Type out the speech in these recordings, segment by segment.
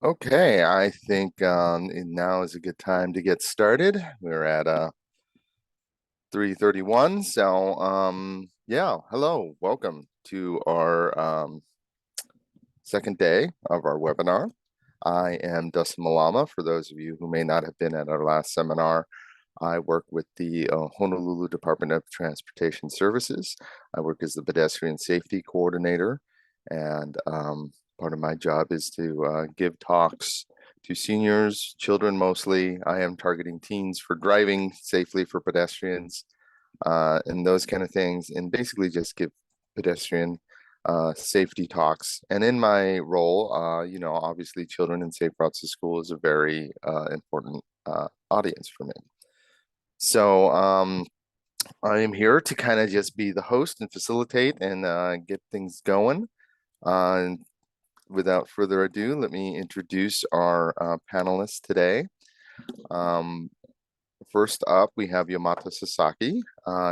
Okay, I think now is a good time to get started. We're at 3:31. So yeah, hello, welcome to our second day of our webinar. I am Dustin Malama. For those of you who may not have been at our last seminar, I work with the Honolulu Department of Transportation Services. I work as the pedestrian safety coordinator, and part of my job is to give talks to seniors, children mostly. I am targeting teens for driving safely for pedestrians and those kind of things, and basically just give pedestrian safety talks. And in my role, obviously children and safe routes to school is a very important audience for me. So I am here to kind of just be the host and facilitate and get things going. And without further ado, let me introduce our panelists today. Um, First up, we have Yamato Sasaki.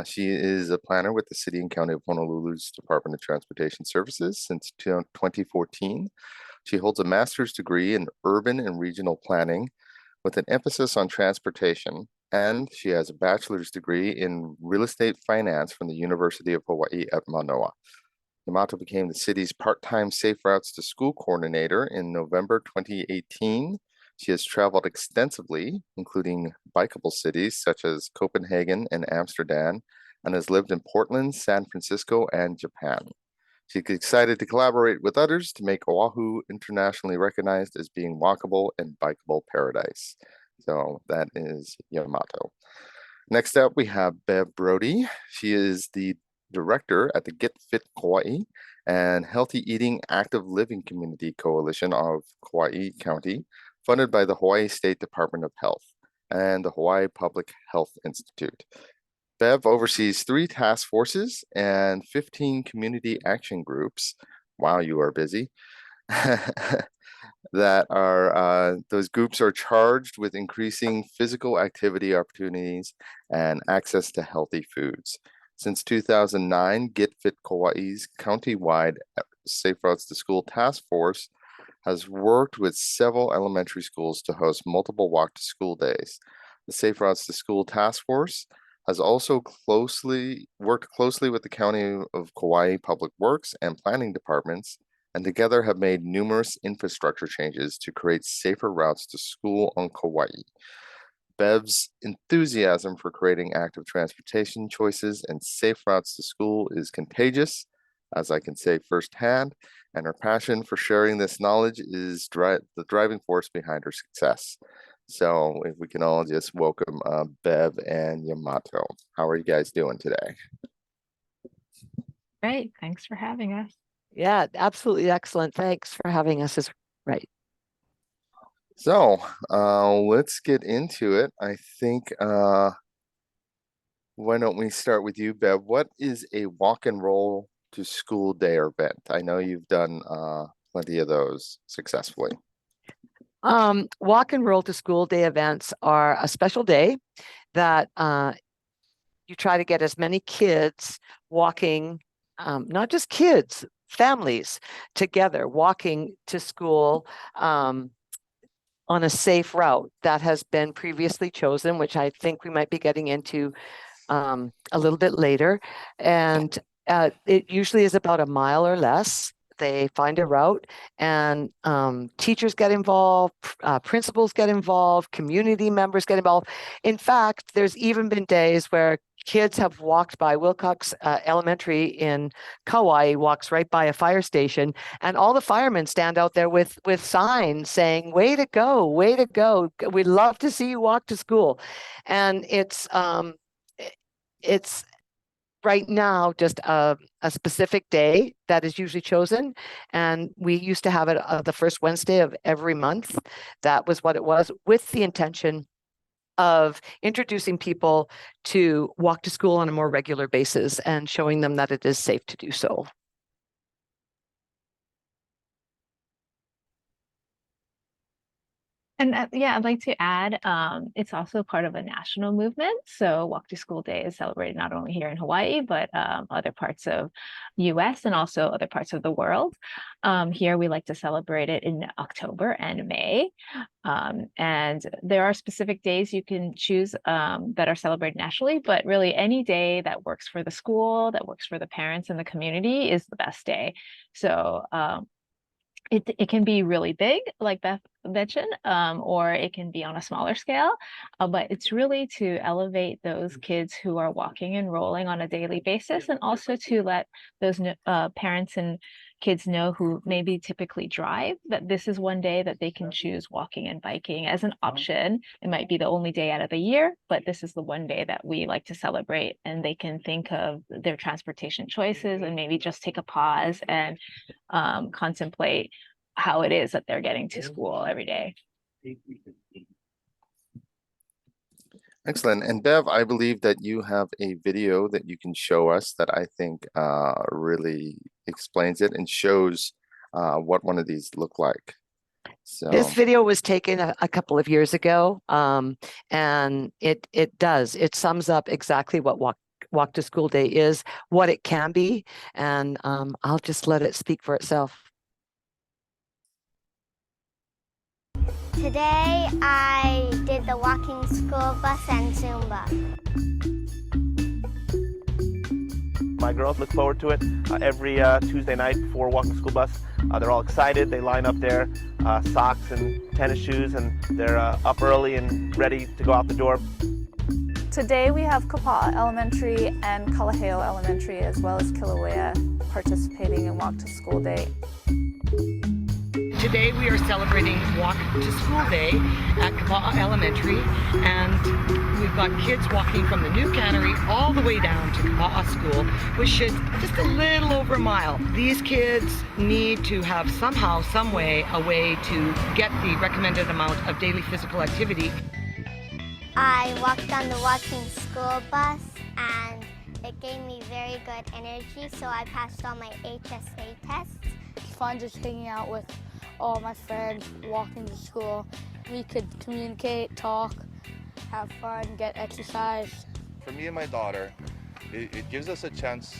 She is a planner with the City and County of Honolulu's Department of Transportation Services since 2014. She holds a master's degree in urban and regional planning with an emphasis on transportation, and she has a bachelor's degree in real estate finance from the University of Hawaii at Manoa. Yamato became the city's part-time Safe Routes to School coordinator in November 2018. She has traveled extensively, including bikeable cities such as Copenhagen and Amsterdam, and has lived in Portland, San Francisco, and Japan. She's excited to collaborate with others to make Oahu internationally recognized as being walkable and bikeable paradise. So that is Yamato. Next up, we have Bev Brody. She is the director at the Get Fit Kauai and Healthy Eating Active Living Community Coalition of Kauai County, funded by the Hawaii State Department of Health and the Hawaii Public Health Institute. Bev oversees 3 task forces and 15 community action groups. Wow, you are busy. That are those groups are charged with increasing physical activity opportunities and access to healthy foods. Since 2009, Get Fit Kauai's county-wide Safe Routes to School Task Force has worked with several elementary schools to host multiple walk to school days. The Safe Routes to School Task Force has also worked closely with the County of Kauai Public Works and Planning Departments, and together have made numerous infrastructure changes to create safer routes to school on Kauai. Bev's enthusiasm for creating active transportation choices and safe routes to school is contagious, as I can say firsthand, and her passion for sharing this knowledge is the driving force behind her success. So if we can all just welcome Bev and Yamato. How are you guys doing today? Great. Thanks for having us. Yeah, absolutely excellent. Thanks for having us. Is right. So let's get into it. I think why don't we start with you, Bev? What is a walk and roll to school day or event? I know you've done plenty of those successfully. Walk and roll to school day events are a special day that you try to get as many kids walking, not just kids, families together walking to school on a safe route that has been previously chosen, which I think we might be getting into a little bit later. And it usually is about a mile or less. They find a route, and teachers get involved, principals get involved, community members get involved. In fact, there's even been days where kids have walked by Wilcox Elementary in Kauai, walks right by a fire station, and all the firemen stand out there with signs saying, "Way to go, way to go. We'd love to see you walk to school." And it's right now just a specific day that is usually chosen, and we used to have it the first Wednesday of every month. That was what it was, with the intention of introducing people to walk to school on a more regular basis and showing them that it is safe to do so. And yeah, I'd like to add, it's also part of a national movement. So Walk to School Day is celebrated not only here in Hawaii, but other parts of US and also other parts of the world. Here we like to celebrate it in October and May. And there are specific days you can choose that are celebrated nationally, but really any day that works for the school, that works for the parents and the community is the best day. So it can be really big, like Beth mentioned, or it can be on a smaller scale. But it's really to elevate those kids who are walking and rolling on a daily basis, and also to let those parents and kids know who maybe typically drive that this is one day that they can choose walking and biking as an option. It might be the only day out of the year, but this is the one day that we like to celebrate, and they can think of their transportation choices and maybe just take a pause and contemplate how it is that they're getting to school every day. Excellent. And Bev, I believe that you have a video that you can show us that I think really explains it and shows what one of these look like. This So video was taken a couple of years ago, and it sums up exactly what Walk to School Day is, what it can be, and I'll just let it speak for itself. Today I did the walking school bus and Zumba. My girls look forward to it every Tuesday night before walking school bus. They're all excited. They line up their socks and tennis shoes, and they're up early and ready to go out the door. Today we have Kapa'a Elementary and Kalaheo Elementary, as well as Kilauea, participating in Walk to School Day. Today we are celebrating Walk to School Day at Kapa'a Elementary, and we've got kids walking from the new cannery all the way down to Kapa'a School, which is just a little over a mile. These kids need to have somehow, some way, a way to get the recommended amount of daily physical activity. I walked on the walking school bus and it gave me very good energy, so I passed all my HSA tests. It's fun just hanging out with all my friends, walking to school. We could communicate, talk, have fun, get exercise. For me and my daughter, it gives us a chance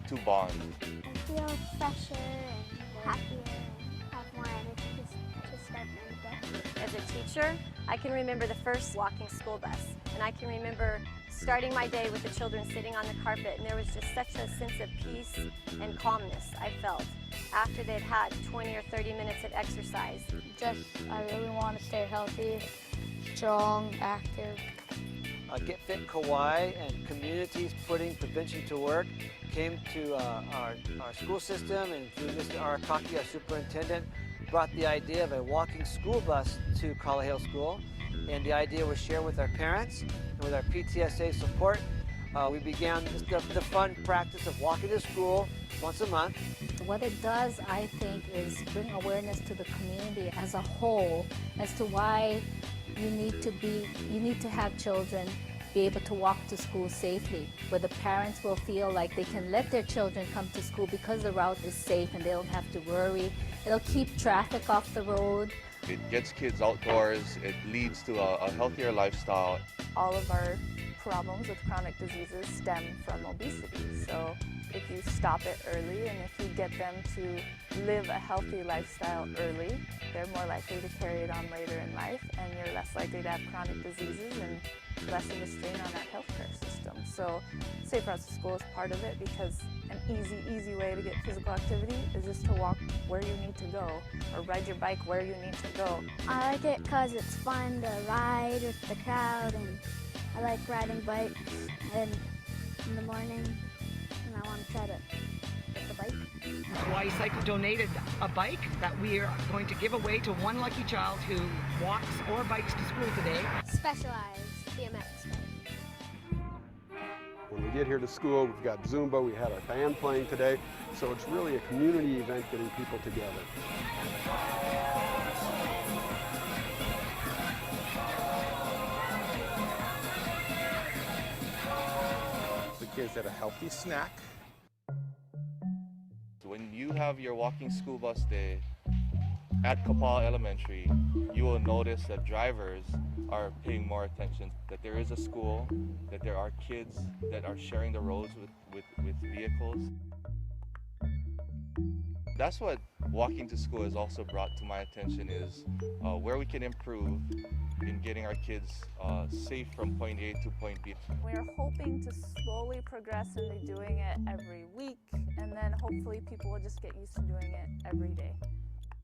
to bond. I feel fresher and happier and have more energy to start my day. As a teacher, I can remember the first walking school bus, and I can remember starting my day with the children sitting on the carpet, and there was just such a sense of peace and calmness I felt after they'd had 20 or 30 minutes of exercise. I really want to stay healthy, strong, active. Get Fit Kauai and communities putting prevention to work came to our school system, and through Mr. Arakaki, our superintendent, brought the idea of a walking school bus to Kalaheo School, and the idea was shared with our parents, and with our PTSA support, we began the fun practice of walking to school once a month. What it does, I think, is bring awareness to the community as a whole as to why you need to have children be able to walk to school safely, where the parents will feel like they can let their children come to school because the route is safe and they don't have to worry. It'll keep traffic off the road. It gets kids outdoors. It leads to a healthier lifestyle. All of our problems with chronic diseases stem from obesity. So if you stop it early and if you get them to live a healthy lifestyle early, they're more likely to carry it on later in life, and you're less likely to have chronic diseases and lessen the strain on that healthcare system. So Safe Routes to School is part of it, because an easy way to get physical activity is just to walk where you need to go, or ride your bike where you need to go. I like it because it's fun to ride with the crowd, and I like riding bikes in the morning, and I want to try to get the bike. Hawaii Cycle donated a bike that we are going to give away to one lucky child who walks or bikes to school today. Specialized BMX bike. When we get here to school, we've got Zumba, we had our band playing today, so it's really a community event getting people together. The kids had a healthy snack. When you have your walking school bus day at Kapaa Elementary, you will notice that drivers are paying more attention, that there is a school, that there are kids that are sharing the roads with vehicles. That's what walking to school has also brought to my attention, is where we can improve in getting our kids safe from point A to point B. We're hoping to slowly progress into doing it every week, and then hopefully people will just get used to doing it every day.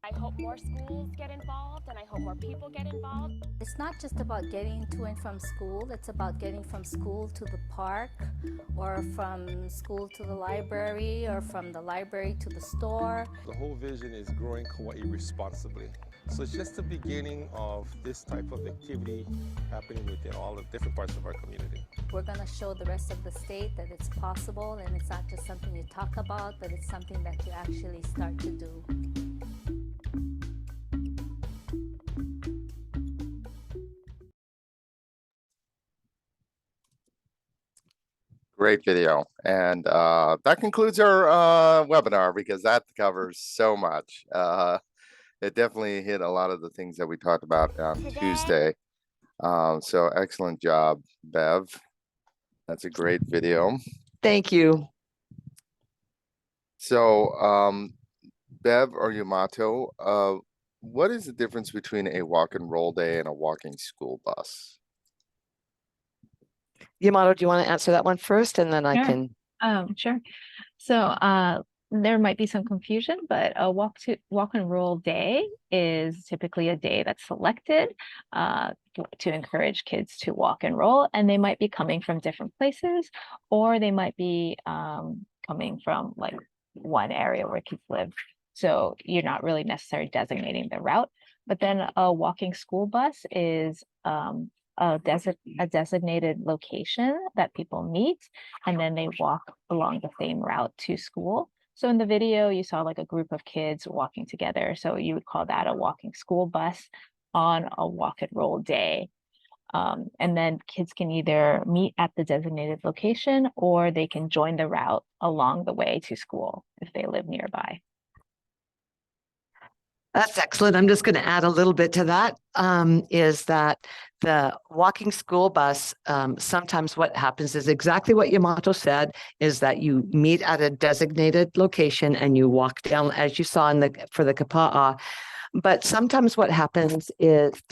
I hope more schools get involved, and I hope more people get involved. It's not just about getting to and from school, it's about getting from school to the park, or from school to the library, or from the library to the store. The whole vision is growing Kauai responsibly. So it's just the beginning of this type of activity happening within all the different parts of our community. We're going to show the rest of the state that it's possible, and it's not just something you talk about, but it's something that you actually start to do. Great video. And that concludes our webinar, because that covers so much. It definitely hit a lot of the things that we talked about on Tuesday. So excellent job, Bev. That's a great video. Thank you. So Bev or Yamato, what is the difference between a walk and roll day and a walking school bus? Yamato, do you want to answer that one first, and then I Sure. can? Sure. So there might be some confusion, but a walk and roll day is typically a day that's selected to encourage kids to walk and roll, and they might be coming from different places, or they might be coming from like one area where kids live. So you're not really necessarily designating the route. But then a walking school bus is a designated location that people meet, and then they walk along the same route to school. So in the video, you saw like a group of kids walking together. So you would call that a walking school bus on a walk and roll day. And then kids can either meet at the designated location, or they can join the route along the way to school if they live nearby. That's excellent. I'm just going to add a little bit to that, is that the walking school bus, sometimes what happens is exactly what Yamato said, is that you meet at a designated location and you walk down, as you saw for the Kapaa. But sometimes what happens is,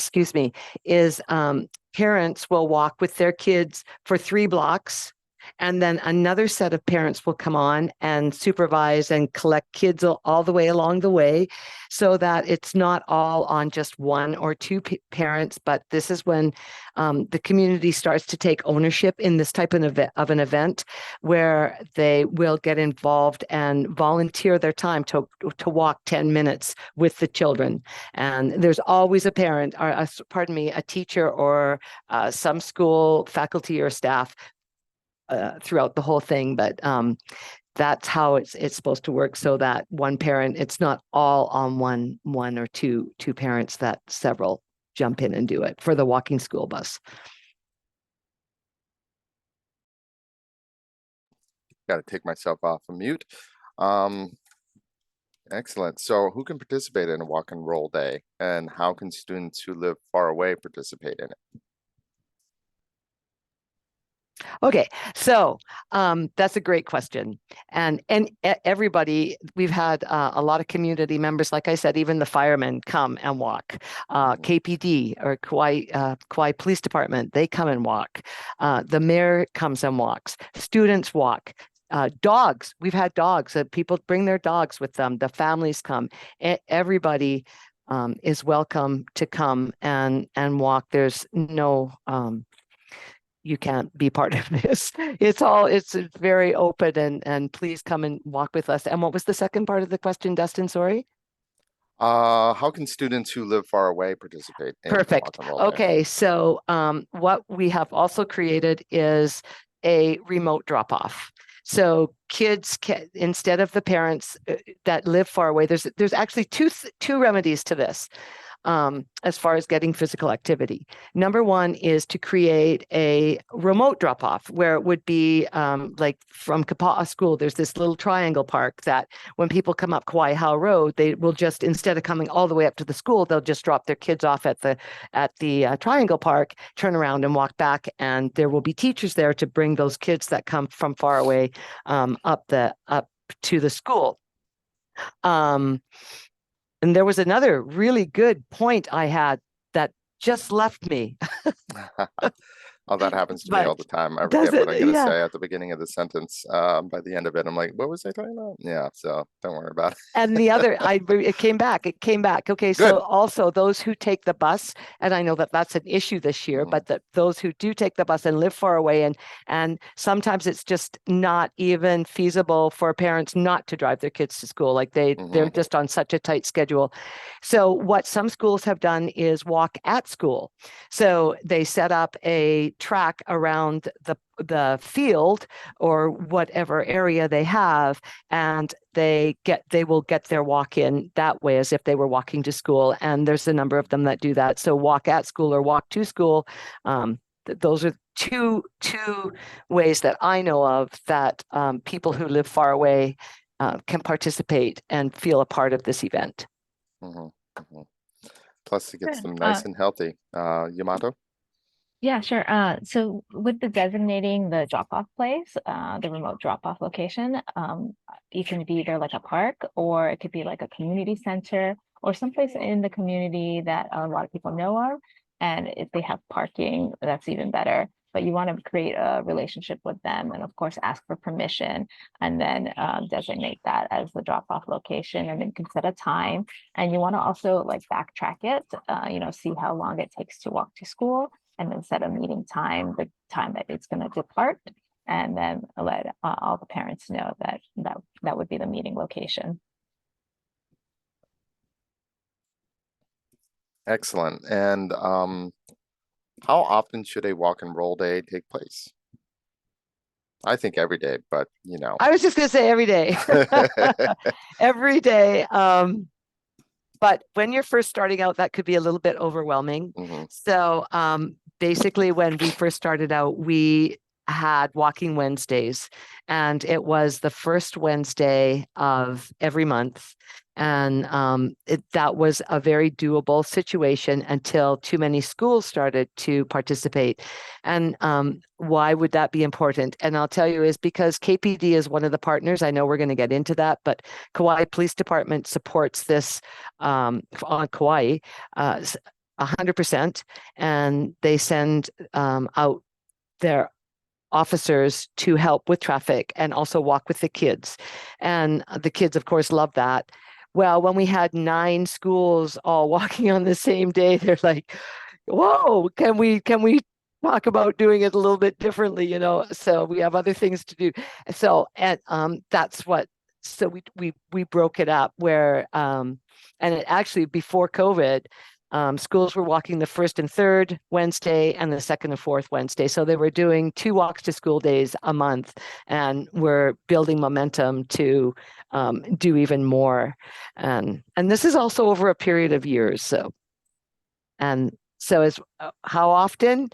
parents will walk with their kids for 3 blocks, and then another set of parents will come on and supervise and collect kids all the way along the way, so that it's not all on just 1 or 2 parents. But this is when the community starts to take ownership in this type of an event, where they will get involved and volunteer their time to walk 10 minutes with the children. And there's always a parent, or a teacher, or some school faculty or staff throughout the whole thing, but that's how it's supposed to work, so that one parent, it's not all on one or two parents, that several jump in and do it for the walking school bus. Got to take myself off of mute. Excellent. So who can participate in a walk and roll day, and how can students who live far away participate in it? Okay, so that's a great question. And everybody, we've had a lot of community members, like I said, even the firemen come and walk. KPD, or Kauai Police Department, they come and walk. The mayor comes and walks. Students walk. Dogs, we've had dogs. People bring their dogs with them. The families come. Everybody is welcome to come and walk. There's no you can't be part of this. It's very open, and please come and walk with us. And what was the second part of the question, Dustin? Sorry. How can students who live far away participate? Perfect. Okay, so what we have also created is a remote drop-off. So kids can, instead of the parents that live far away, there's actually two remedies to this. as far as getting physical activity. Number one is to create a remote drop-off where it would be like from Kapa'a School, there's this little triangle park that when people come up Kauai Howe Road, they will just, instead of coming all the way up to the school, they'll just drop their kids off at the triangle park, turn around and walk back, and there will be teachers there to bring those kids that come from far away up to the school. And there was another really good point I had that just left me. Oh, that happens to me all the time. I forget what I'm going to say at the beginning of the sentence. By the end of it, I'm like, what was I talking about? Yeah, so don't worry about it. And the other, it came back. Okay, so also those who take the bus, and I know that that's an issue this year, but that those who do take the bus and live far away, and sometimes it's just not even feasible for parents not to drive their kids to school. Like they're just on such a tight schedule. So what some schools have done is walk at school. So they set up a track around the field or whatever area they have, and they will get their walk in that way as if they were walking to school. And there's a number of them that do that. So walk at school or walk to school. Those are two ways that I know of that people who live far away can participate and feel a part of this event. Plus, it gets them nice and healthy. Yamato? Yeah, sure. So with the designating the drop-off place, the remote drop-off location, it can be either like a park, or it could be like a community center or someplace in the community that a lot of people know of. And if they have parking, that's even better. But you want to create a relationship with them, and of course ask for permission, and then designate that as the drop-off location, and then you can set a time. And you want to also like backtrack it, see how long it takes to walk to school, and then set a meeting time, the time that it's going to depart, and then let all the parents know that would be the meeting location. Excellent. And how often should a walk and roll day take place? I think every day, but I was just going to say every day. Every day. But when you're first starting out, that could be a little bit overwhelming. So basically, when we first started out, we had Walking Wednesdays, and it was the first Wednesday of every month. And that was a very doable situation until too many schools started to participate. And why would that be important? And I'll tell you is because KPD is one of the partners. I know we're going to get into that, but Kauai Police Department supports this on Kauai 100%. And they send out their officers to help with traffic and also walk with the kids. And the kids, of course, love that. Well, when we had 9 schools all walking on the same day, they're like, whoa, can we talk about doing it a little bit differently, So we have other things to do. So, and that's what, so we broke it up where, and it actually before COVID, schools were walking the first and third Wednesday and the second and fourth Wednesday. So they were doing 2 walks to school days a month, and we're building momentum to do even more. And this is also over a period of years. So as how often?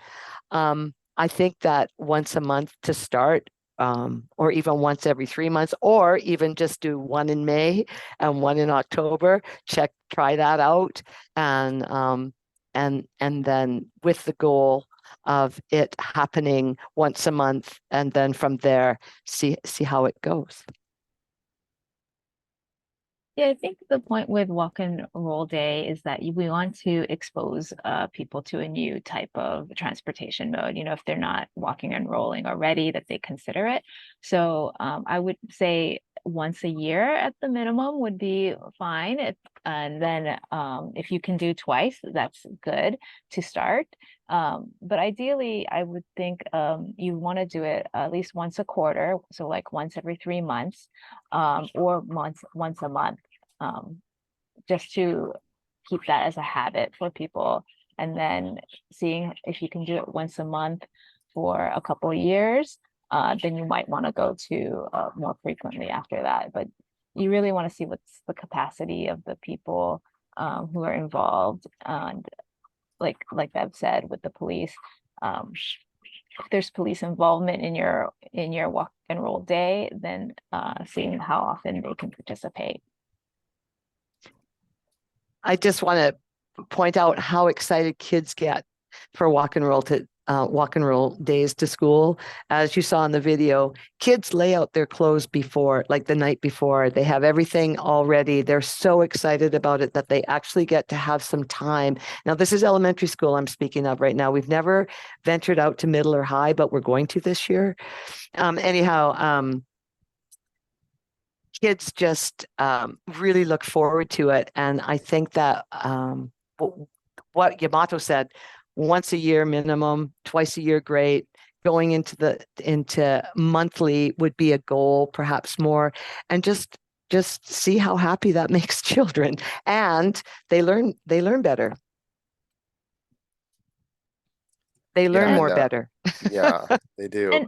I think that once a month to start, or even once every 3 months, or even just do one in May and one in October. Try that out, and then with the goal of it happening once a month, and then from there see how it goes. Yeah, I think the point with walk and roll day is that we want to expose people to a new type of transportation mode. If they're not walking and rolling already, that they consider it. So I would say once a year at the minimum would be fine. And then if you can do twice, that's good to start. But ideally, I would think you want to do it at least once a quarter, so like once every 3 months, or once a month, just to keep that as a habit for people. And then seeing if you can do it once a month for a couple of years, then you might want to go to more frequently after that. But you really want to see what's the capacity of the people who are involved, and like Bev said, with the police, if there's police involvement in your walk and roll day, then seeing how often they can participate. I just want to point out how excited kids get for walk and roll days to school. As you saw in the video, kids lay out their clothes before, like the night before. They have everything already. They're so excited about it that they actually get to have some time. Now, this is elementary school I'm speaking of right now. We've never ventured out to middle or high, but we're going to this year. Kids just really look forward to it. And I think that what Yamato said, once a year minimum, twice a year great, going into monthly would be a goal, perhaps more, and just see how happy that makes children. And they learn better. They learn more better. Yeah, they do.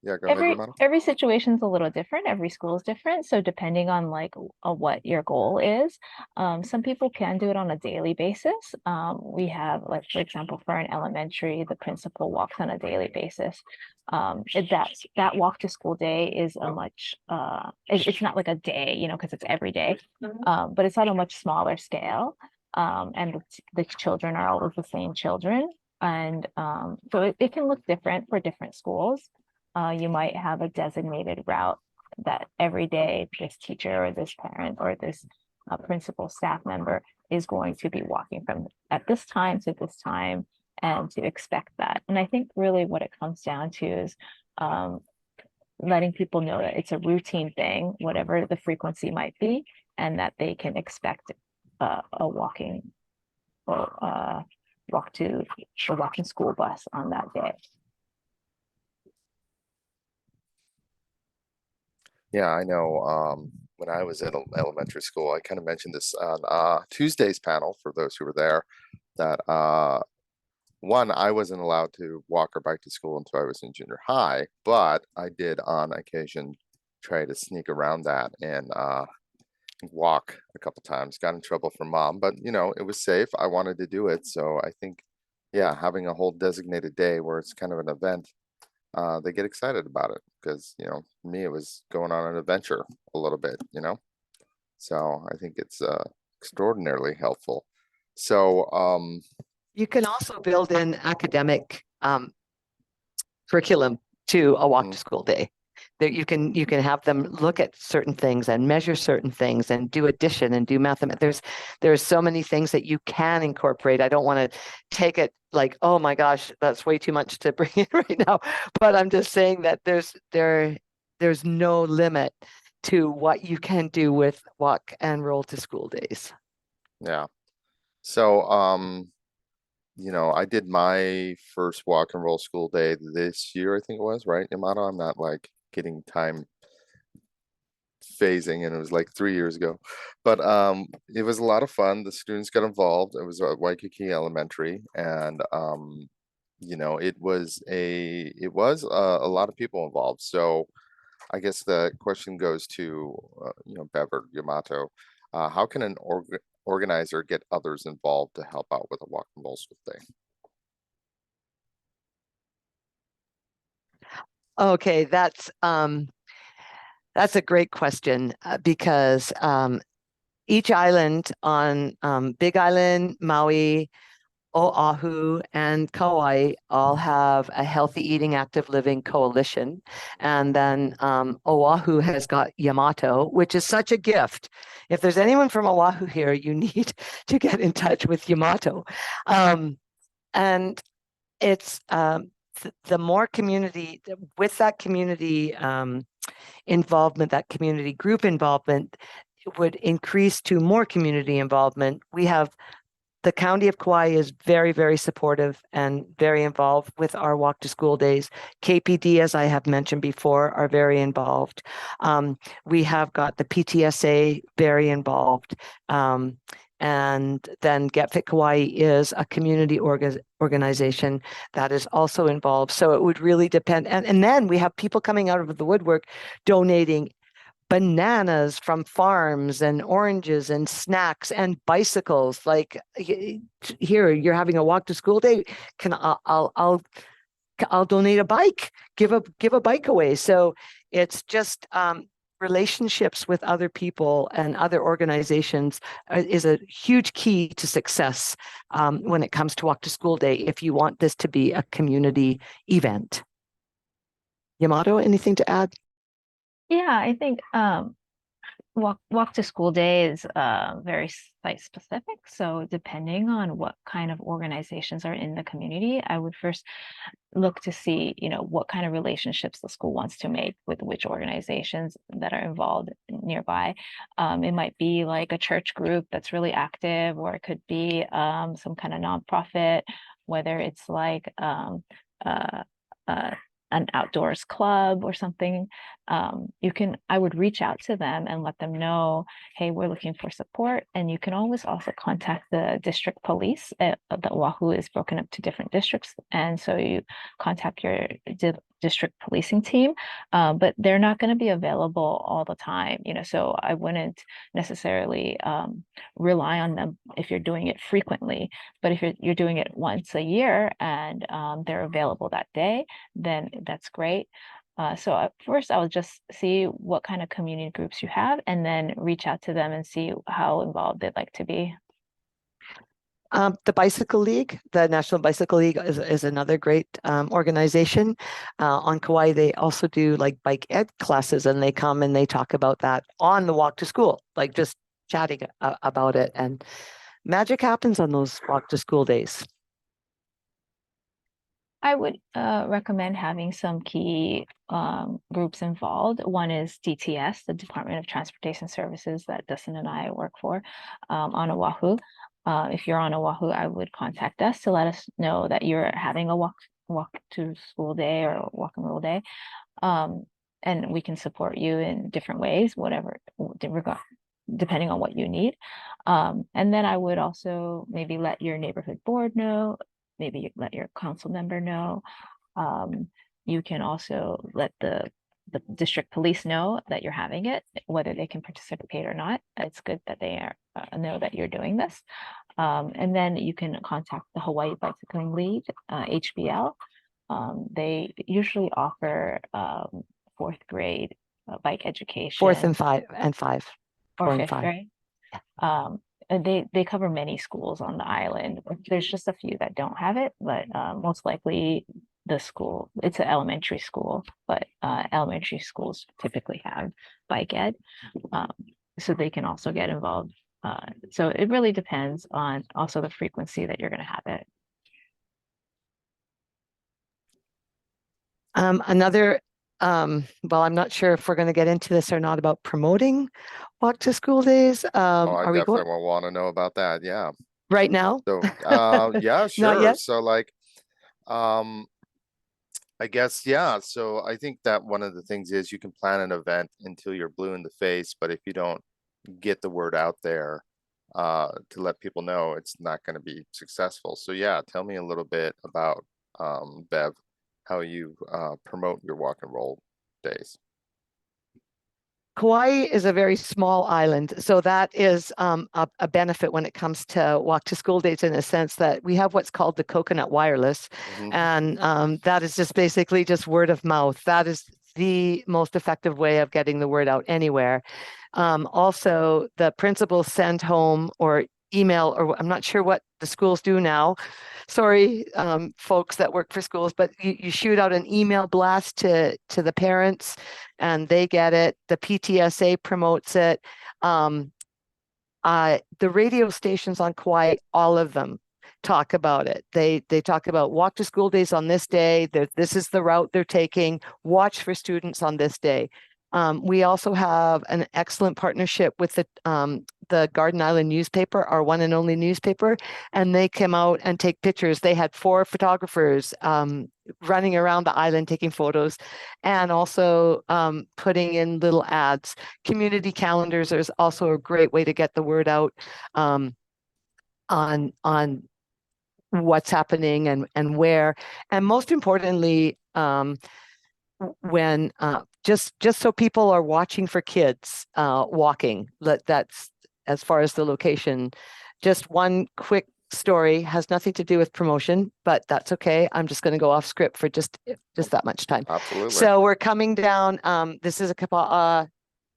Yeah, go ahead, Yamato. Every situation is a little different. Every school is different. So depending on what your goal is, some people can do it on a daily basis. We have, like, for example, for an elementary, the principal walks on a daily basis. That walk to school day is a much it's not like a day, because it's every day, but it's on a much smaller scale. And the children are always the same children. And so it can look different for different schools. You might have a designated route that every day this teacher or this parent or this principal staff member is going to be walking from at this time to this time, and to expect that. And I think really what it comes down to is letting people know that it's a routine thing, whatever the frequency might be, and that they can expect a walking school bus on that day. Yeah, I know. When I was in elementary school, I kind of mentioned this on Tuesday's panel for those who were there, that one, I wasn't allowed to walk or bike to school until I was in junior high, but I did on occasion try to sneak around that and walk a couple times. Got in trouble from mom, but it was safe. I wanted to do it, so I think, yeah, having a whole designated day where it's kind of an event, they get excited about it, because for me it was going on an adventure a little bit, so I think it's extraordinarily helpful. So you can also build in academic curriculum to a walk to school day. That you can have them look at certain things and measure certain things and do addition and do mathematics. There's so many things that you can incorporate. I don't want to take it like, oh my gosh, that's way too much to bring in right now. But I'm just saying that there's no limit to what you can do with walk and roll to school days. Yeah. So I did my first walk and roll school day this year, I think it was, right, Yamato? I'm not like getting time phasing, and it was like 3 years ago, but it was a lot of fun. The students got involved. It was at Waikiki Elementary, and it was a lot of people involved. So I guess the question goes to Bev or Yamato, how can an organizer get others involved to help out with a walk and roll school day? Okay, that's a great question, because each island on Big Island, Maui, Oahu, and Kauai all have a healthy eating, active living coalition. And then Oahu has got Yamato, which is such a gift. If there's anyone from Oahu here, you need to get in touch with Yamato. And it's the more community, with that community involvement, that community group involvement, it would increase to more community involvement. We have the County of Kauai is very, very supportive and very involved with our walk to school days. KPD, as I have mentioned before, are very involved. We have got the PTSA very involved. And then Get Fit Kauai is a community organization that is also involved. So it would really depend. And then we have people coming out of the woodwork donating bananas from farms and oranges and snacks and bicycles. Like here, you're having a walk to school day. I'll donate a bike, give a bike away. So it's just relationships with other people and other organizations is a huge key to success when it comes to Walk to School Day, if you want this to be a community event. Yamato, anything to add? Yeah, I think walk to school day is very site specific. So depending on what kind of organizations are in the community, I would first look to see, what kind of relationships the school wants to make with which organizations that are involved nearby. It might be like a church group that's really active, or it could be some kind of nonprofit, whether it's like an outdoors club or something. I would reach out to them and let them know, hey, we're looking for support. And you can always also contact the district police. The Oahu is broken up to different districts. And so you contact your district policing team, but they're not going to be available all the time, so I wouldn't necessarily rely on them if you're doing it frequently. But if you're doing it once a year and they're available that day, then that's great. So at first I would just see what kind of community groups you have, and then reach out to them and see how involved they'd like to be. The Bicycle League, the National Bicycle League is another great organization. On Kauai, they also do like bike ed classes, and they come and they talk about that on the walk to school, like just chatting about it. And magic happens on those walk to school days. I would recommend having some key groups involved. One is DTS, the Department of Transportation Services that Dustin and I work for on Oahu. If you're on Oahu, I would contact us to let us know that you're having a walk to school day or walk and roll day. And we can support you in different ways, depending on what you need. And then I would also maybe let your neighborhood board know, maybe let your council member know. You can also let the district police know that you're having it, whether they can participate or not. It's good that they know that you're doing this. And then you can contact the Hawaii Bicycling League, HBL. They usually offer fourth grade bike education. Fourth and five. Or fifth grade. They cover many schools on the island. There's just a few that don't have it, but most likely the school, it's an elementary school, but elementary schools typically have bike ed, so they can also get involved. So it really depends on also the frequency that you're going to have it. Well, I'm not sure if we're going to get into this or not about promoting walk to school days. I definitely will want to know about that. Yeah. Right now? So, yeah, sure. Not yet? So like, I guess, yeah. So I think that one of the things is you can plan an event until you're blue in the face, but if you don't get the word out there to let people know, it's not going to be successful. So yeah, tell me a little bit about, Bev, how you promote your walk and roll days. Kauai is a very small island, so that is a benefit when it comes to walk to school days, in a sense that we have what's called the Coconut Wireless, and that is just basically just word of mouth. That is the most effective way of getting the word out anywhere. Also, the principals send home or email, or I'm not sure what the schools do now. Sorry, folks that work for schools, but you shoot out an email blast to the parents and they get it. The PTSA promotes it. The radio stations on Kauai, all of them talk about it. They talk about walk to school days on this day. This is the route they're taking. Watch for students on this day. We also have an excellent partnership with the Garden Island newspaper, our one and only newspaper, and they come out and take pictures. They had 4 photographers running around the island taking photos, and also putting in little ads. Community calendars is also a great way to get the word out on what's happening and where. And most importantly, when just so people are watching for kids walking. That's as far as the location. Just one quick story, has nothing to do with promotion, but that's okay. I'm just going to go off script for just that much time. Absolutely. So we're coming down. This is a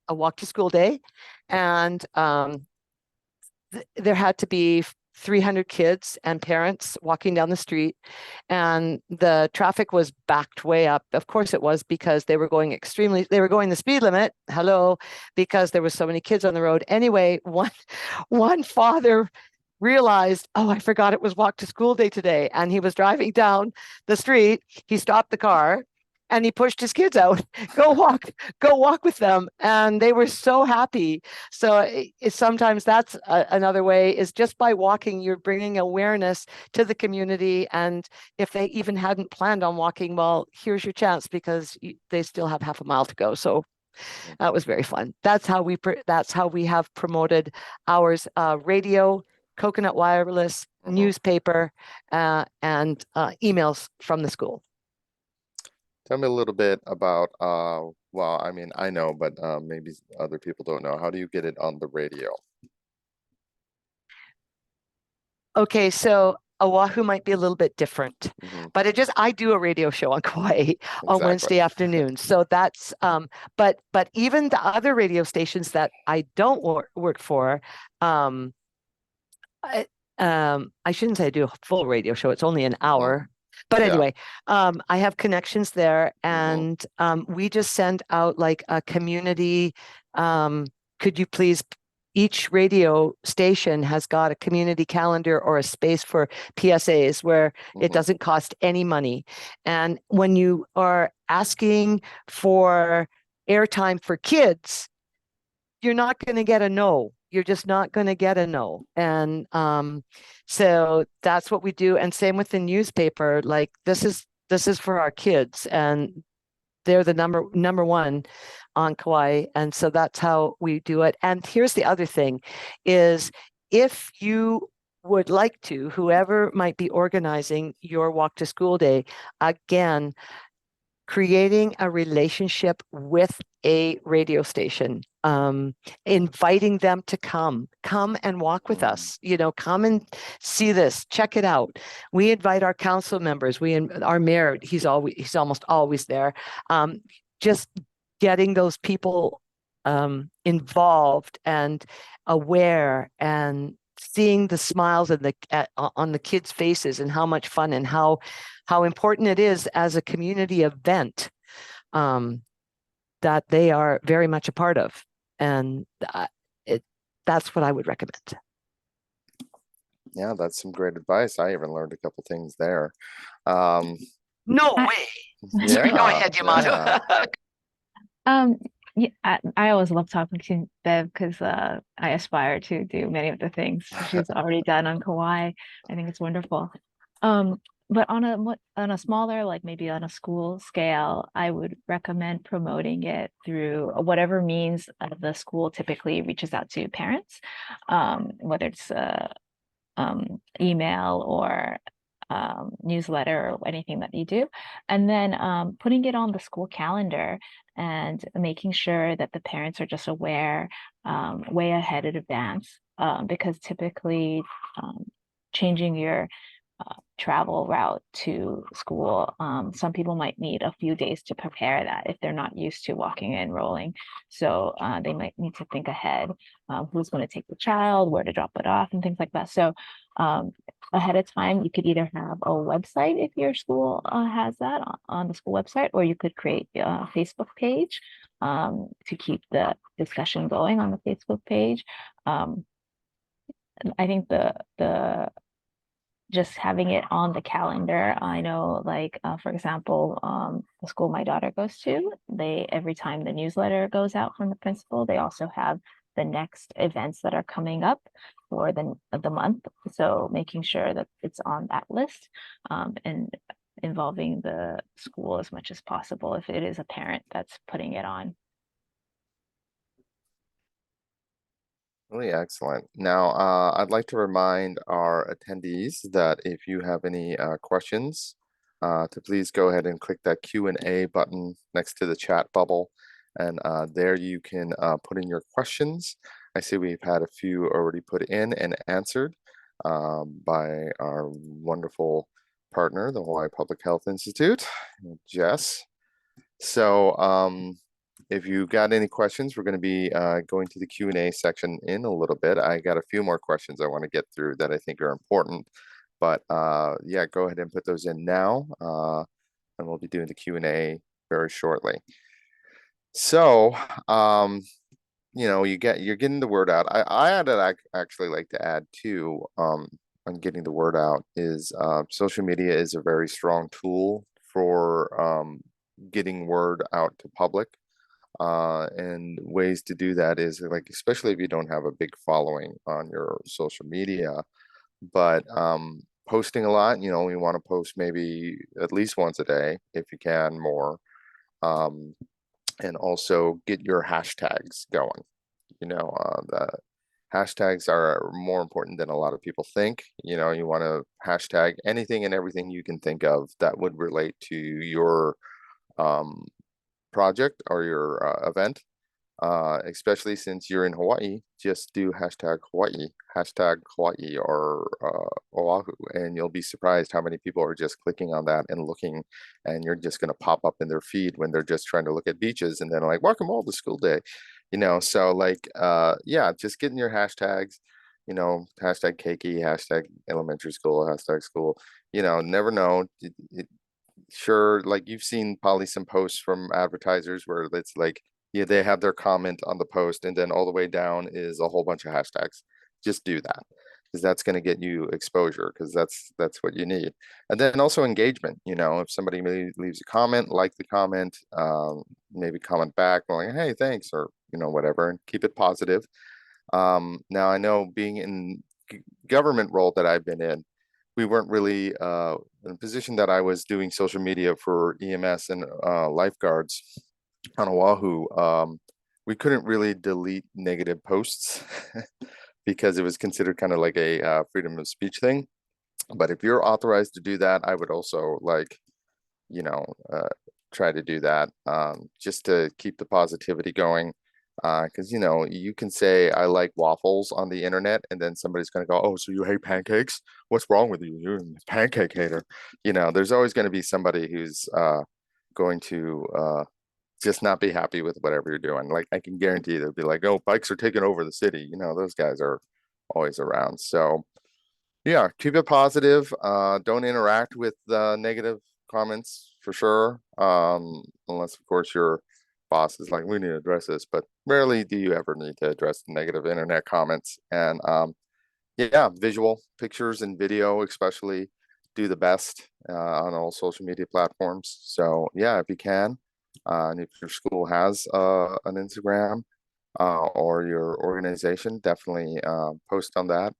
walk to school day, and there had to be 300 kids and parents walking down the street, and the traffic was backed way up. Of course it was, because they were going the speed limit. Hello, because there was so many kids on the road. Anyway, one father realized, oh, I forgot it was walk to school day today. And he was driving down the street. He stopped the car and he pushed his kids out, go walk with them. And they were so happy. So sometimes that's another way, is just by walking, you're bringing awareness to the community. And if they even hadn't planned on walking, well, here's your chance, because they still have half a mile to go. So that was very fun. That's how we have promoted ours: radio, Coconut Wireless, newspaper, and emails from the school. Tell me a little bit about, well, I mean, I know, but maybe other people don't know. How do you get it on the radio? Okay, so Oahu might be a little bit different, but I do a radio show on Kauai on Wednesday afternoons. So that's, but even the other radio stations that I don't work for, I shouldn't say I do a full radio show. It's only an hour. But anyway, I have connections there, and we just send out like a community, could you please, each radio station has got a community calendar or a space for PSAs where it doesn't cost any money. And when you are asking for airtime for kids, you're not going to get a no. You're just not going to get a no. And so that's what we do. And same with the newspaper. Like this is for our kids, and they're the number one on Kauai. And so that's how we do it. And here's the other thing is, if you would like to, whoever might be organizing your walk to school day, again, creating a relationship with a radio station, inviting them to come and walk with us, come and see this, check it out. We invite our council members, our mayor, he's almost always there. Just getting those people involved and aware, and seeing the smiles on the kids' faces, and how much fun and how important it is as a community event that they are very much a part of. And that's what I would recommend. Yeah, that's some great advice. I even learned a couple things there. No way. Sorry, go ahead, Yamato. Yeah, I always love talking to Bev, because I aspire to do many of the things she's already done on Kauai. I think it's wonderful. But on a smaller, like maybe on a school scale, I would recommend promoting it through whatever means the school typically reaches out to parents, whether it's email or newsletter or anything that you do, and then putting it on the school calendar and making sure that the parents are just aware way ahead in advance, because typically changing your travel route to school, some people might need a few days to prepare that if they're not used to walking and rolling. So they might need to think ahead, who's going to take the child, where to drop it off, and things like that. So ahead of time, you could either have a website if your school has that on the school website, or you could create a Facebook page to keep the discussion going on the Facebook page. I think the just having it on the calendar. I know, like, for example, the school my daughter goes to, every time the newsletter goes out from the principal, they also have the next events that are coming up for the month. So making sure that it's on that list, and involving the school as much as possible if it is a parent that's putting it on. Really excellent. Now, I'd like to remind our attendees that if you have any questions to please go ahead and click that Q&A button next to the chat bubble. And there you can put in your questions. I see we've had a few already put in and answered by our wonderful partner, the Hawaii Public Health Institute, Jess. So if you got any questions, we're going to be going to the Q&A section in a little bit. I got a few more questions I want to get through that I think are important. But yeah, go ahead and put those in now. And we'll be doing the Q&A very shortly. So, you know, you're getting the word out. I'd actually like to add too, on getting the word out is social media is a very strong tool for getting word out to public. And ways to do that is like, especially if you don't have a big following on your social media, but posting a lot, you know, you want to post maybe at least once a day if you can, more. And also get your hashtags going. You know, the hashtags are more important than a lot of people think. You know, you want to hashtag anything and everything you can think of that would relate to your project or your event. Especially since you're in Hawaii, just do hashtag Hawaii or Oahu, and you'll be surprised how many people are just clicking on that and looking, and you're just going to pop up in their feed when they're just trying to look at beaches, and then like, welcome all to school day, you know. So like, yeah, just getting your hashtags, you know, hashtag Keiki, hashtag elementary school, hashtag school, you know, never know. Sure, like you've seen probably some posts from advertisers where it's like, yeah, they have their comment on the post, and then all the way down is a whole bunch of hashtags. Just do that, because that's going to get you exposure, because that's what you need. And then also engagement. You know, if somebody maybe leaves a comment, like the comment, maybe comment back, going, "Hey, thanks," or you know, whatever, and keep it positive. Now I know being in government role that I've been in, we weren't really in a position that I was doing social media for EMS and lifeguards on Oahu. We couldn't really delete negative posts because it was considered kind of like a freedom of speech thing. But if you're authorized to do that, I would also like, you know, try to do that just to keep the positivity going. Because, you know, you can say I like waffles on the internet, and then somebody's going to go, oh, so you hate pancakes? What's wrong with you? You're a pancake hater. You know, there's always going to be somebody who's going to just not be happy with whatever you're doing. Like, I can guarantee they'll be like, oh, bikes are taking over the city. You know, those guys are always around. So yeah, keep it positive. Don't interact with negative comments for sure. Unless of course your boss is like, we need to address this, but rarely do you ever need to address the negative internet comments. And yeah, visual pictures and video, especially, do the best on all social media platforms. So yeah, if you can. And if your school has an Instagram or your organization, definitely post on that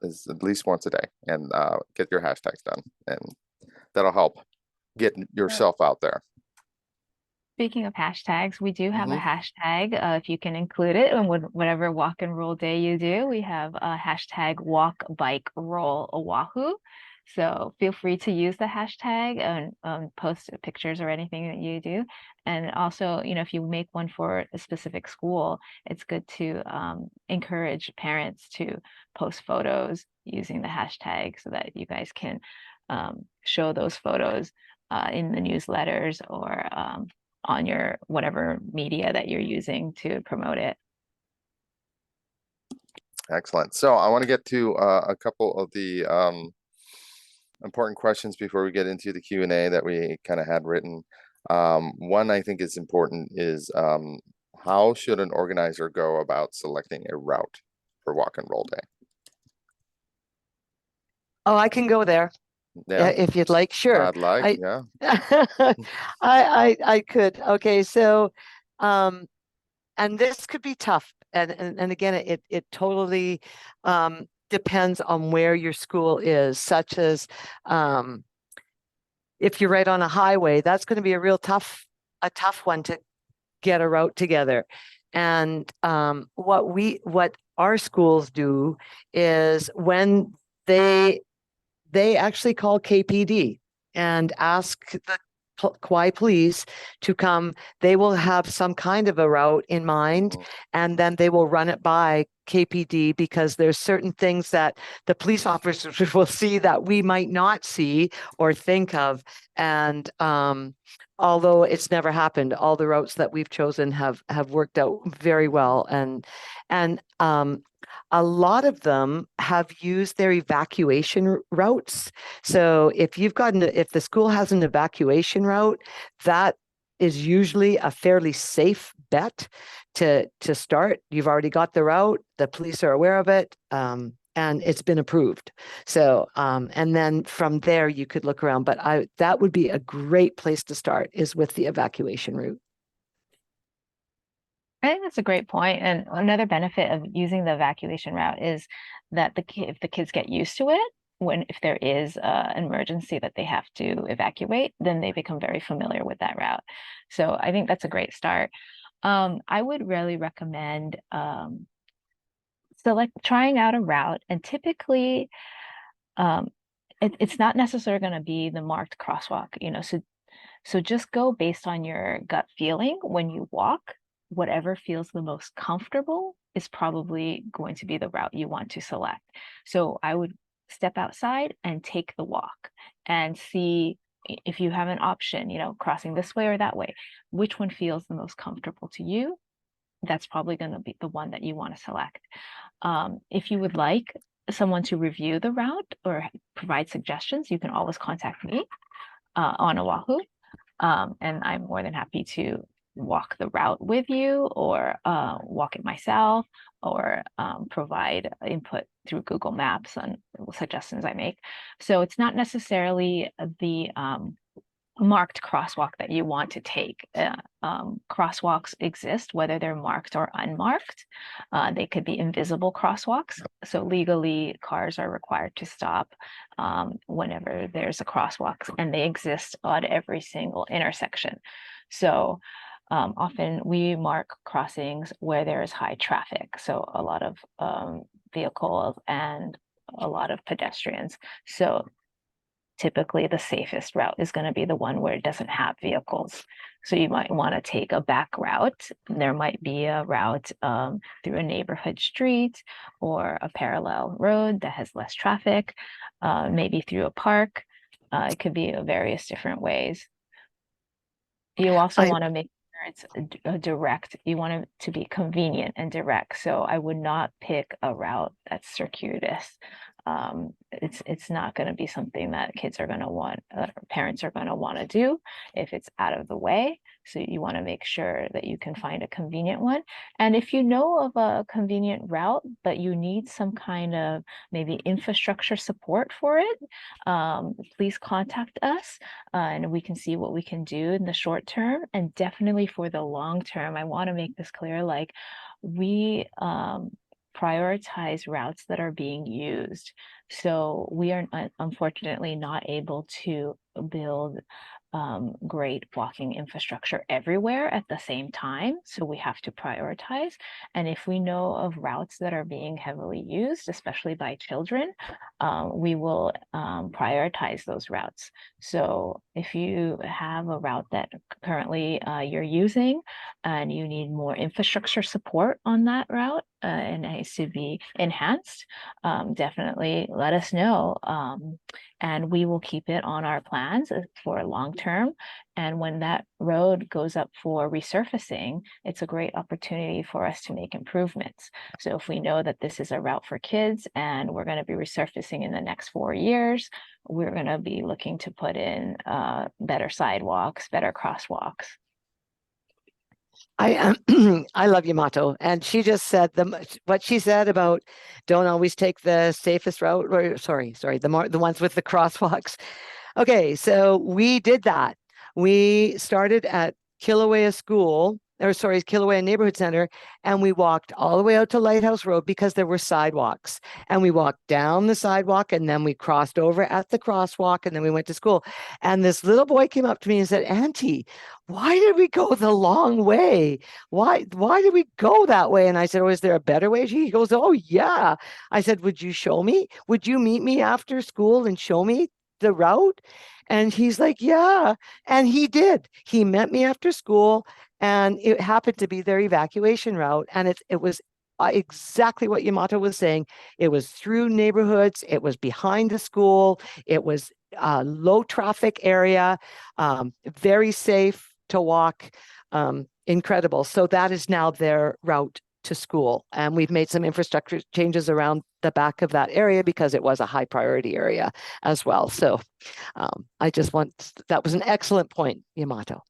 at least once a day, and get your hashtags done, and that'll help get yourself out there. Speaking of hashtags, we do have a hashtag. If you can include it in whatever walk and roll day you do, we have a hashtag walk, bike, roll Oahu. So feel free to use the hashtag and post pictures or anything that you do. And also, you know, if you make one for a specific school, it's good to encourage parents to post photos using the hashtag so that you guys can show those photos in the newsletters or on your whatever media that you're using to promote it. Excellent. So I want to get to a couple of the important questions before we get into the Q&A that we kind of had written. One I think is important is how should an organizer go about selecting a route for walk and roll day? Oh, I can go there. Yeah, if you'd like, sure. I'd like, yeah. I could. Okay, so and this could be tough. And again, it totally depends on where your school is, such as if you're right on a highway, that's going to be a tough one to get a route together. And what our schools do is when they they actually call KPD and ask the Kauai police to come. They will have some kind of a route in mind, and then they will run it by KPD, because there's certain things that the police officers will see that we might not see or think of. And although it's never happened, all the routes that we've chosen have worked out very well. And a lot of them have used their evacuation routes. So if the school has an evacuation route, that is usually a fairly safe bet to start. You've already got the route, the police are aware of it, and it's been approved. So, and then from there you could look around, but that would be a great place to start, is with the evacuation route. I think that's a great point. And another benefit of using the evacuation route is that if the kids get used to it, if there is an emergency that they have to evacuate, then they become very familiar with that route. So I think that's a great start. I would really recommend trying out a route, and typically it's not necessarily going to be the marked crosswalk, so just go based on your gut feeling when you walk. Whatever feels the most comfortable is probably going to be the route you want to select. So I would step outside and take the walk and see if you have an option, crossing this way or that way, which one feels the most comfortable to you. That's probably going to be the one that you want to select. If you would like someone to review the route or provide suggestions, you can always contact me on Oahu. And I'm more than happy to walk the route with you, or walk it myself, or provide input through Google Maps on suggestions I make. So it's not necessarily the marked crosswalk that you want to take. Crosswalks exist, whether they're marked or unmarked. They could be invisible crosswalks. So legally, cars are required to stop whenever there's a crosswalk, and they exist on every single intersection. So often we mark crossings where there is high traffic, so a lot of vehicles and a lot of pedestrians. So typically the safest route is going to be the one where it doesn't have vehicles. So you might want to take a back route. There might be a route through a neighborhood street or a parallel road that has less traffic, maybe through a park. It could be various different ways. You also want to make it's direct. You want it to be convenient and direct. So I would not pick a route that's circuitous. It's not going to be something that kids are going to want, parents are going to want to do if it's out of the way. So you want to make sure that you can find a convenient one. And if you know of a convenient route, but you need some kind of maybe infrastructure support for it, please contact us and we can see what we can do in the short term. And definitely for the long term, I want to make this clear, like we prioritize routes that are being used. So we are unfortunately not able to build great walking infrastructure everywhere at the same time. So we have to prioritize. And if we know of routes that are being heavily used, especially by children, we will prioritize those routes. So if you have a route that currently you're using and you need more infrastructure support on that route, and it needs to be enhanced, definitely let us know. And we will keep it on our plans for long term. And when that road goes up for resurfacing, it's a great opportunity for us to make improvements. So if we know that this is a route for kids and we're going to be resurfacing in the next 4 years, we're going to be looking to put in better sidewalks, better crosswalks. I love Yamato, and she just said what she said about don't always take the safest route, or sorry, the ones with the crosswalks. Okay, so we did that. We started at Kilauea School Kilauea Neighborhood Center, and we walked all the way out to Lighthouse Road because there were sidewalks. And we walked down the sidewalk, and then we crossed over at the crosswalk, and then we went to school. And this little boy came up to me and said, "Auntie, why did we go the long way? Why did we go that way?" And I said, "Oh, is there a better way?" He goes, "Oh, yeah." I said, "Would you show me? Would you meet me after school and show me the route?" And he's like, "Yeah." And he did. He met me after school, and it happened to be their evacuation route. And it was exactly what Yamato was saying. It was through neighborhoods. It was behind the school. It was a low traffic area, very safe to walk, incredible. So that is now their route to school. And we've made some infrastructure changes around the back of that area because it was a high priority area as well. So that was an excellent point, Yamato.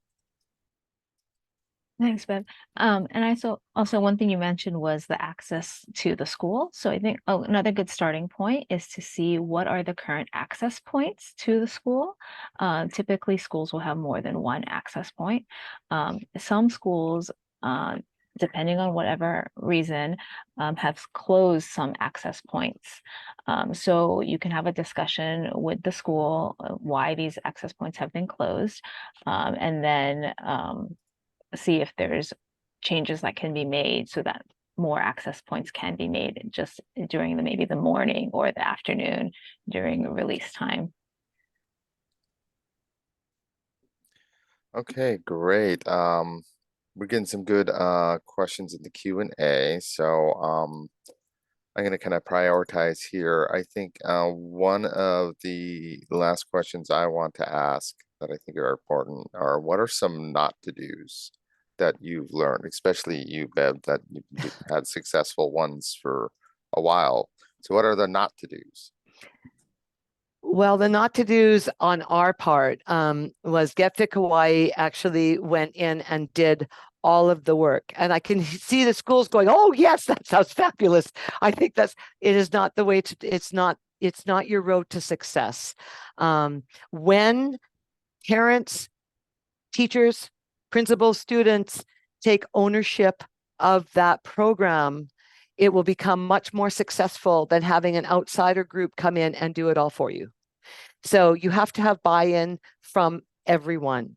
Thanks, Bev. And also one thing you mentioned was the access to the school. So I think another good starting point is to see what are the current access points to the school. Typically, schools will have more than one access point. Some schools, depending on whatever reason, have closed some access points. So you can have a discussion with the school why these access points have been closed, and then see if there's changes that can be made so that more access points can be made just during maybe the morning or the afternoon during release time. Okay, great. We're getting some good questions in the Q&A. So I'm going to kind of prioritize here. I think one of the last questions I want to ask that I think are important are, what are some not to do's that you've learned, especially you, Bev, that you've had successful ones for a while. So what are the not to do's? Well, the not to do's on our part was Get Fit Kauai actually went in and did all of the work. And I can see the schools going, "Oh, yes, that sounds fabulous." I think it is not the way to, it's not your road to success. When parents, teachers, principals, students take ownership of that program, it will become much more successful than having an outsider group come in and do it all for you. So you have to have buy-in from everyone.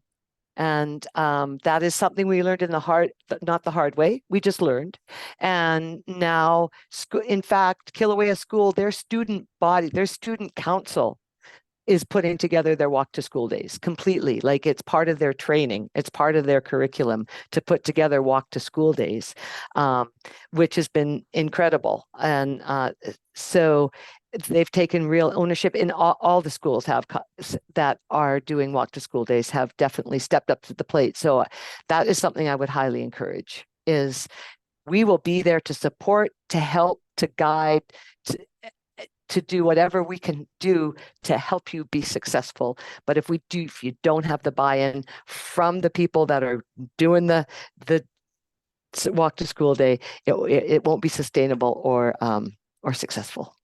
And that is something we learned not the hard way, we just learned. And now, in fact, Kilauea School, their student council is putting together their walk to school days completely. Like, it's part of their training. It's part of their curriculum to put together walk to school days, which has been incredible. And so they've taken real ownership in all the schools that are doing walk to school days have definitely stepped up to the plate. So that is something I would highly encourage, is we will be there to support, to help, to guide, to do whatever we can do to help you be successful. But if you don't have the buy-in from the people that are doing the walk to school day, it won't be sustainable or successful.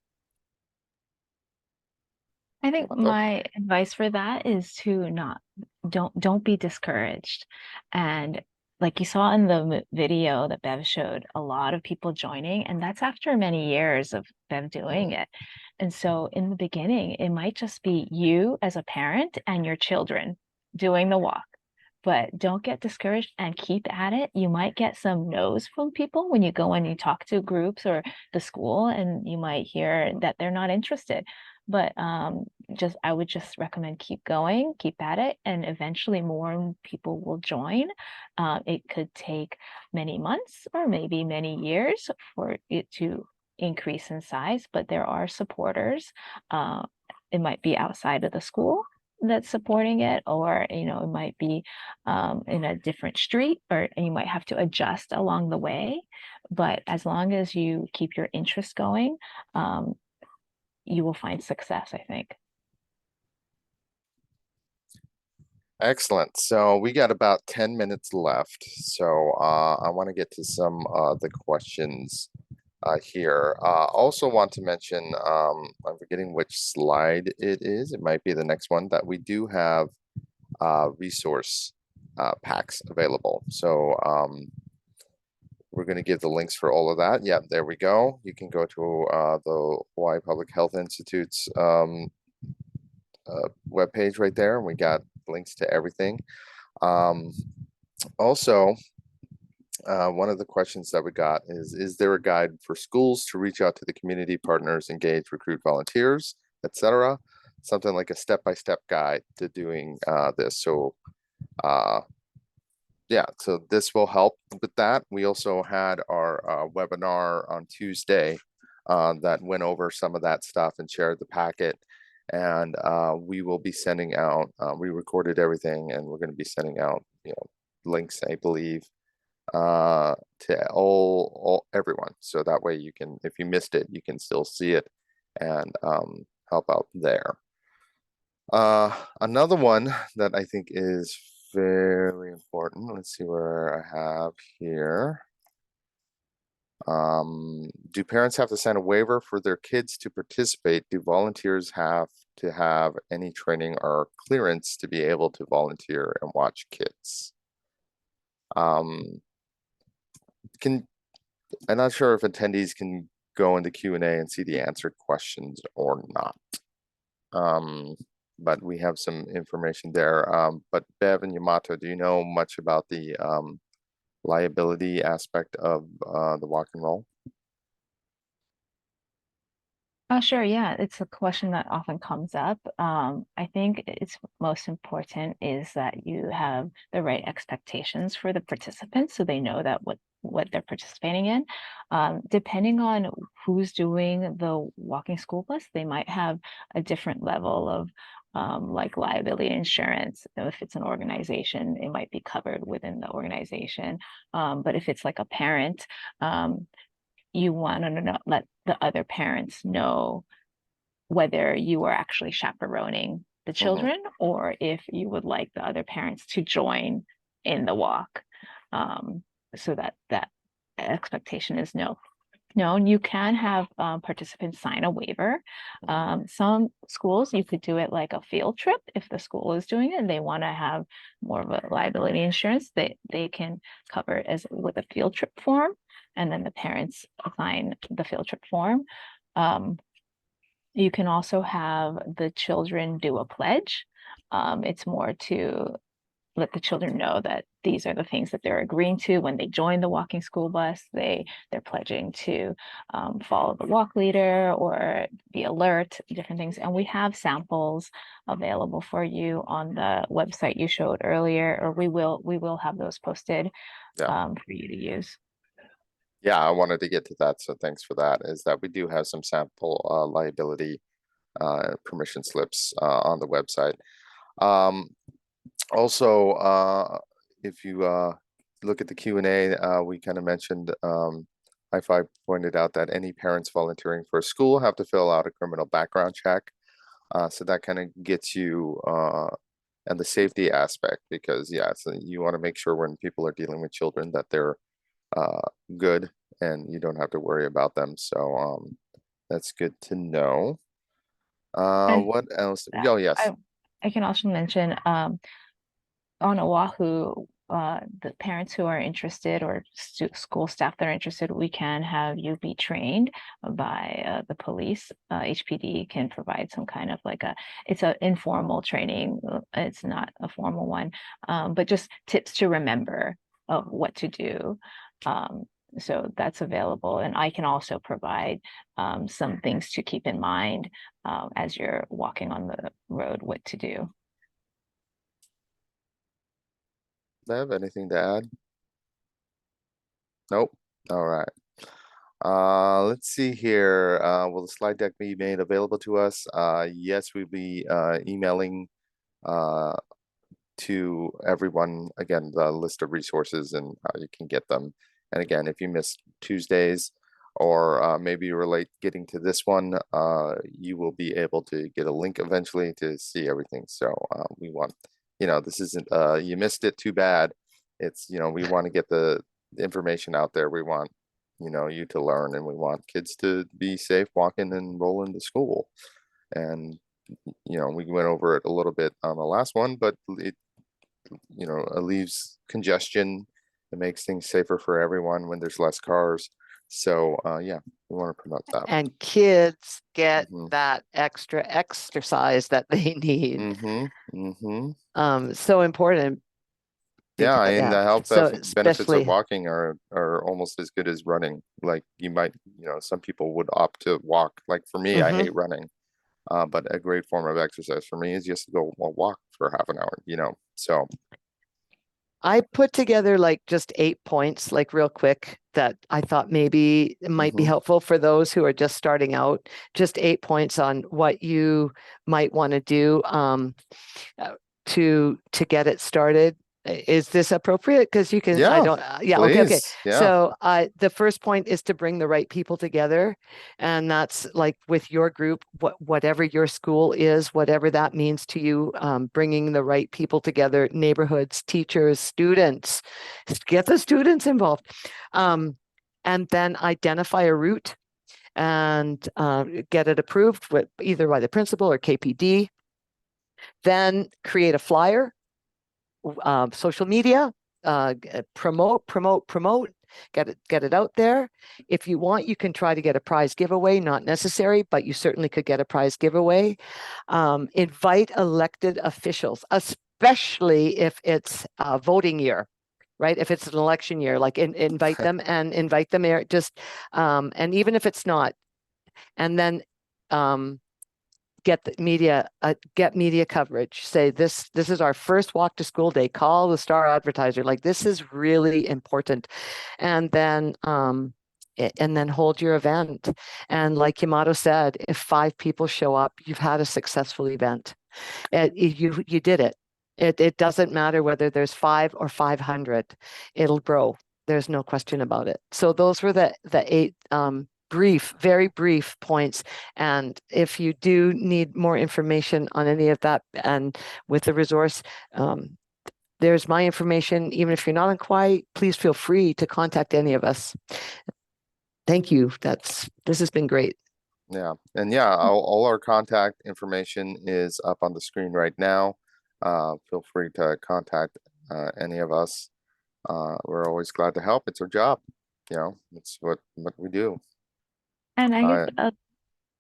I think my advice for that is to don't be discouraged. And like you saw in the video that Bev showed, a lot of people joining, and that's after many years of Bev doing it. And so in the beginning, it might just be you as a parent and your children doing the walk. But don't get discouraged and keep at it. You might get some no's from people when you go and you talk to groups or the school, and you might hear that they're not interested. But I would just recommend keep going, keep at it, and eventually more people will join. It could take many months or maybe many years for it to increase in size, but there are supporters. It might be outside of the school that's supporting it, or it might be in a different street, or you might have to adjust along the way. But as long as you keep your interest going, you will find success, I think. Excellent. So we got about 10 minutes left. So I want to get to some of the questions here. Also want to mention, I'm forgetting which slide it is. It might be the next one, that we do have a resource packs available. So we're going to give the links for all of that. Yeah, there we go. You can go to the Hawaii Public Health Institute's webpage right there, and we got links to everything. Also, one of the questions that we got is there a guide for schools to reach out to the community partners, engage, recruit volunteers, etc.? Something like a step-by-step guide to doing this. So yeah, so this will help with that. We also had our webinar on Tuesday that went over some of that stuff and shared the packet. And we will be sending out, we recorded everything, and we're going to be sending out, links, I believe, to everyone. So that way you can, if you missed it, you can still see it and help out there. Another one that I think is very important. Let's see where I have here. Do parents have to sign a waiver for their kids to participate? Do volunteers have to have any training or clearance to be able to volunteer and watch kids? I'm not sure if attendees can go into Q&A and see the answered questions or not. But we have some information there. But Bev and Yamato, do you know much about the liability aspect of the walk and roll? Sure, yeah, it's a question that often comes up. I think it's most important is that you have the right expectations for the participants so they know that what they're participating in. Depending on who's doing the walking school bus, they might have a different level of like liability insurance. If it's an organization, it might be covered within the organization. But if it's like a parent, you want to let the other parents know whether you are actually chaperoning the children or if you would like the other parents to join in the walk, so that expectation is known. You can have participants sign a waiver. Some schools, you could do it like a field trip. If the school is doing it and they want to have more of a liability insurance, they can cover it as with a field trip form, and then the parents sign the field trip form. You can also have the children do a pledge. It's more to let the children know that these are the things that they're agreeing to when they join the walking school bus. They're pledging to follow the walk leader or be alert, different things. And we have samples available for you on the website you showed earlier, or we will have those posted for you to use. Yeah, I wanted to get to that, so thanks for that. Is that we do have some sample liability permission slips on the website. Also, if you look at the Q&A, we kind of mentioned, I5 pointed out that any parents volunteering for a school have to fill out a criminal background check. So that kind of gets you and the safety aspect, because so you want to make sure when people are dealing with children that they're good and you don't have to worry about them. So that's good to know. What else? Oh, yes. I can also mention on Oahu, the parents who are interested or school staff that are interested, we can have you be trained by the police. HPD can provide some kind of like it's an informal training. It's not a formal one, but just tips to remember of what to do. So that's available. And I can also provide some things to keep in mind as you're walking on the road, what to do. Bev, anything to add? Nope. All right. Let's see here. Will the slide deck be made available to us? Yes, we'll be emailing to everyone, again, the list of resources and how you can get them. And again, if you missed Tuesdays or maybe you're late getting to this one, you will be able to get a link eventually to see everything. So we want, this isn't, you missed it, too bad. It's, we want to get the information out there. We want, you to learn, and we want kids to be safe walking and rolling to school. And, we went over it a little bit on the last one, but alleviates congestion. It makes things safer for everyone when there's less cars. So yeah, we want to promote that. And kids get Mhm. that extra exercise that they need. So important. Yeah, and the health So benefits especially, of walking are almost as good as running. Like you might, some people would opt to walk. Like for me, I hate running. But a great form of exercise for me is just to go walk for half an hour, so. I put together like just 8 points, like real quick, that I thought maybe it might be helpful for those who are just starting out. Just 8 points on what you might want to do to get it started. Is this appropriate? Because you can, I don't, yeah, okay. please, yeah. So the first point is to bring the right people together. And that's like with your group, whatever your school is, whatever that means to you, bringing the right people together, neighborhoods, teachers, students, get the students involved. And then identify a route and get it approved with either by the principal or KPD. Then create a flyer. Social media, promote, get it out there. If you want, you can try to get a prize giveaway, not necessary, but you certainly could get a prize giveaway. Invite elected officials, especially if it's a voting year, right? If it's an election year, like invite them and invite them there, just, and even if it's not, and then, get media coverage. Say this is our first walk to school day. Call the Star Advertiser. Like this is really important. And then hold your event. And like Yamato said, if 5 people show up, you've had a successful event. You did it. It doesn't matter whether there's 5 or 500. It'll grow. There's no question about it. So those were the 8 very brief points. And if you do need more information on any of that and with the resource, there's my information. Even if you're not on Kauai, please feel free to contact any of us. Thank you. This has been great. Yeah. And yeah, all our contact information is up on the screen right now. Feel free to contact any of us. We're always glad to help. It's our job. It's what we do. And I guess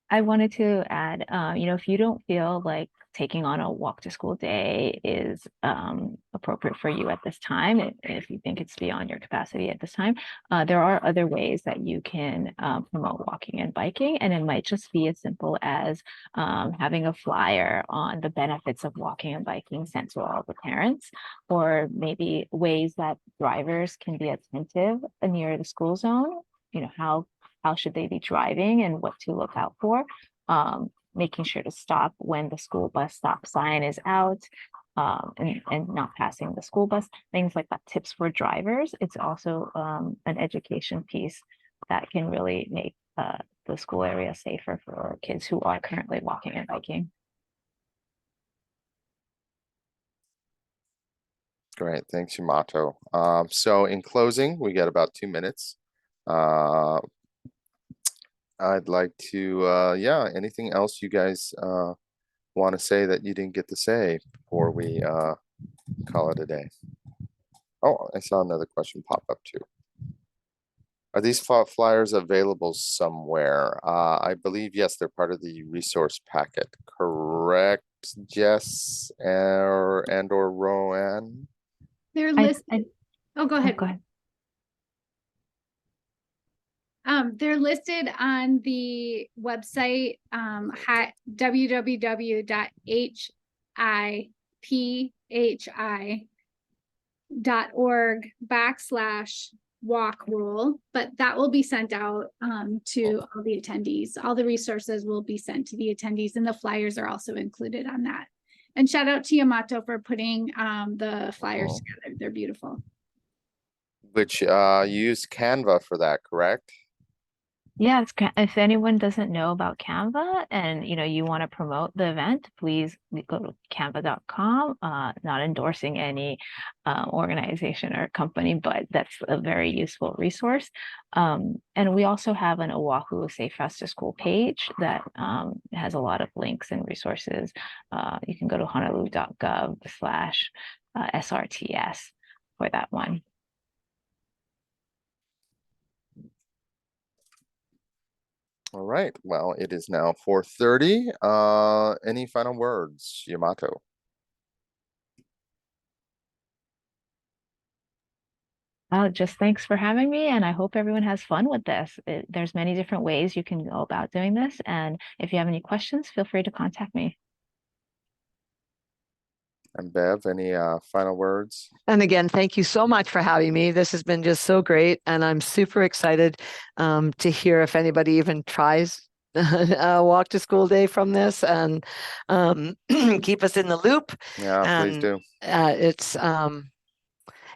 I wanted to add, if you don't feel like taking on a walk to school day is appropriate for you at this time, if you think it's beyond your capacity at this time, there are other ways that you can promote walking and biking. And it might just be as simple as having a flyer on the benefits of walking and biking sent to all the parents, or maybe ways that drivers can be attentive near the school zone. How should they be driving and what to look out for, making sure to stop when the school bus stop sign is out, and not passing the school bus, things like that, tips for drivers. It's also an education piece that can really make the school area safer for kids who are currently walking and biking. Great, thanks, Yamato. So in closing, we got about 2 minutes. I'd like to, anything else you guys want to say that you didn't get to say before we call it a day? Oh, I saw another question pop up too. Are these flyers available somewhere? I believe, yes, they're part of the resource packet, correct, Jess or Roanne? They're listed. Oh, go ahead. Go ahead. They're listed on the website, www.hiphi.org/walk rule, but that will be sent out to all the attendees. All the resources will be sent to the attendees, and the flyers are also included on that. And shout out to Yamato for putting the flyers together. They're beautiful. Which you use Canva for that, correct? Yeah, if anyone doesn't know about Canva and you want to promote the event, please go to canva.com. Not endorsing any organization or company, but that's a very useful resource. And we also have an Oahu Safe Routes to School page that has a lot of links and resources. You can go to honolulu.gov/ SRTS for that one. All right. Well, it is now 4:30. Any final words, Yamato? Just thanks for having me, and I hope everyone has fun with this. There's many different ways you can go about doing this, and if you have any questions, feel free to contact me. And Bev, any final words? And again, thank you so much for having me. This has been just so great, and I'm super excited to hear if anybody even tries Walk to School Day from this, and keep us in the loop. Yeah, please And do. it's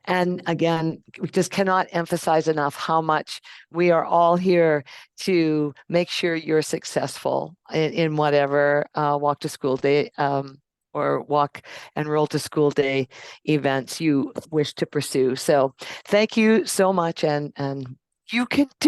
and again, we just cannot emphasize enough how much we are all here to make sure you're successful in whatever Walk to School Day or Walk and Roll to School Day events you wish to pursue. So thank you so much, and you can do